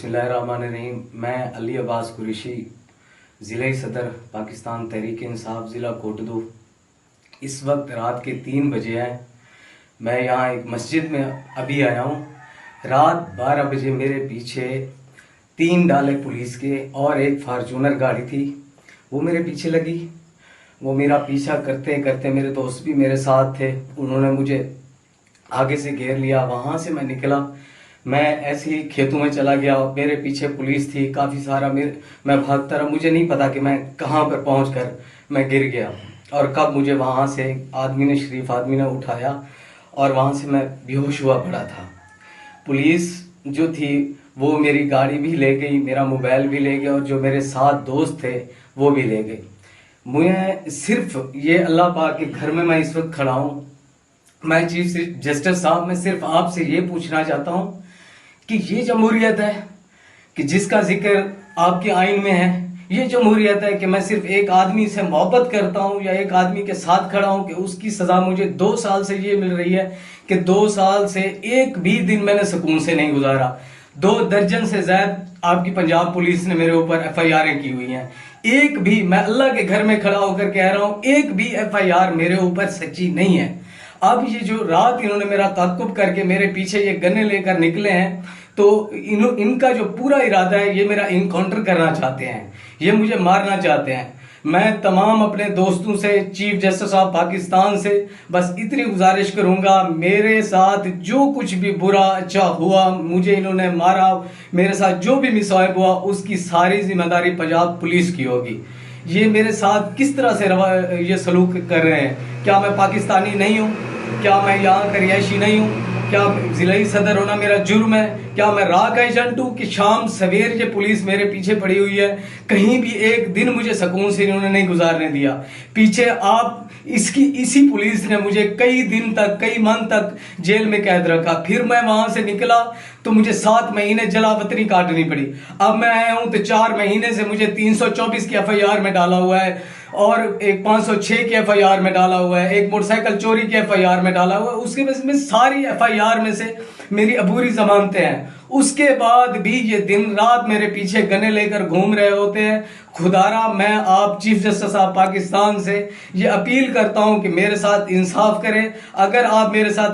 बिस्मिल्लाहिर्रहमानिर्रहीम। मैं अली अब्बास कुरैशी, ज़िला सदर पाकिस्तान तहरीक इंसाफ, ज़िला कोटदू। इस वक्त रात के 3 बजे हैं। मैं यहाँ एक मस्जिद में अभी आया हूँ। रात 12 बजे मेरे पीछे 3 डाले पुलिस के और एक फार्चूनर गाड़ी थी, वो मेरे पीछे लगी। वो मेरा पीछा करते करते, मेरे दोस्त भी मेरे साथ थे, उन्होंने मुझे आगे से घेर लिया। वहाँ से मैं निकला, मैं ऐसे ही खेतों में चला गया। मेरे पीछे पुलिस थी काफ़ी सारा। मैं भागता रहा, मुझे नहीं पता कि मैं कहाँ पर पहुँचकर मैं गिर गया और कब मुझे वहाँ से शरीफ आदमी ने उठाया और वहाँ से मैं बेहोश हुआ पड़ा था। पुलिस जो थी वो मेरी गाड़ी भी ले गई, मेरा मोबाइल भी ले गए और जो मेरे साथ दोस्त थे वो भी ले गए। मुझे सिर्फ ये अल्लाह पाक के घर में मैं इस वक्त खड़ा हूँ। मैं चीफ जस्टिस साहब, मैं सिर्फ आपसे ये पूछना चाहता हूँ कि ये जमहूरियत है कि जिसका जिक्र आपके आइन में है? ये जमहूरियत है कि मैं सिर्फ एक आदमी से मोहब्बत करता हूँ या एक आदमी के साथ खड़ा हूँ कि उसकी सजा मुझे 2 साल से ये मिल रही है कि 2 साल से एक भी दिन मैंने सुकून से नहीं गुजारा। 2 दर्जन से ज्यादा आपकी पंजाब पुलिस ने मेरे ऊपर FIR की हुई हैं। एक भी, मैं अल्लाह के घर में खड़ा होकर कह रहा हूँ, एक भी FIR मेरे ऊपर सच्ची नहीं है। अब ये जो रात इन्होंने मेरा ताक़ुब करके मेरे पीछे ये गन्ने लेकर निकले हैं, तो इनका जो पूरा इरादा है, ये मेरा इनकाउंटर करना चाहते हैं, ये मुझे मारना चाहते हैं। मैं तमाम अपने दोस्तों से, चीफ जस्टिस ऑफ पाकिस्तान से बस इतनी गुजारिश करूंगा, मेरे साथ जो कुछ भी बुरा अच्छा हुआ, मुझे इन्होंने मारा, मेरे साथ जो भी मिसवाइब हुआ, उसकी सारी जिम्मेदारी पंजाब पुलिस की होगी। ये मेरे साथ किस तरह से ये सलूक कर रहे हैं? क्या मैं पाकिस्तानी नहीं हूँ? क्या मैं यहाँ का रिहायशी नहीं हूँ? क्या जिला सदर होना मेरा जुर्म है? क्या मैं राह का एजेंट हूँ कि शाम सवेर ये पुलिस मेरे पीछे पड़ी हुई है? कहीं भी एक दिन मुझे सुकून से इन्होंने नहीं गुजारने दिया। पीछे आप इसी पुलिस ने मुझे कई दिन तक, कई मंथ तक जेल में कैद रखा। फिर मैं वहां से निकला तो मुझे 7 महीने जलावतनी काटनी पड़ी। अब मैं आया हूं तो 4 महीने से मुझे 324 की FIR में डाला हुआ है और एक 506 की FIR में डाला हुआ है, एक मोटरसाइकिल चोरी की FIR में डाला हुआ है। उसके वजह में सारी FIR में से मेरी अबूरी जमानतें हैं। उसके बाद भी ये दिन रात मेरे पीछे गन्ने लेकर घूम रहे होते हैं। खुदारा मैं आप चीफ जस्टिस ऑफ पाकिस्तान से ये अपील करता हूं कि मेरे साथ इंसाफ करें। अगर आप मेरे साथ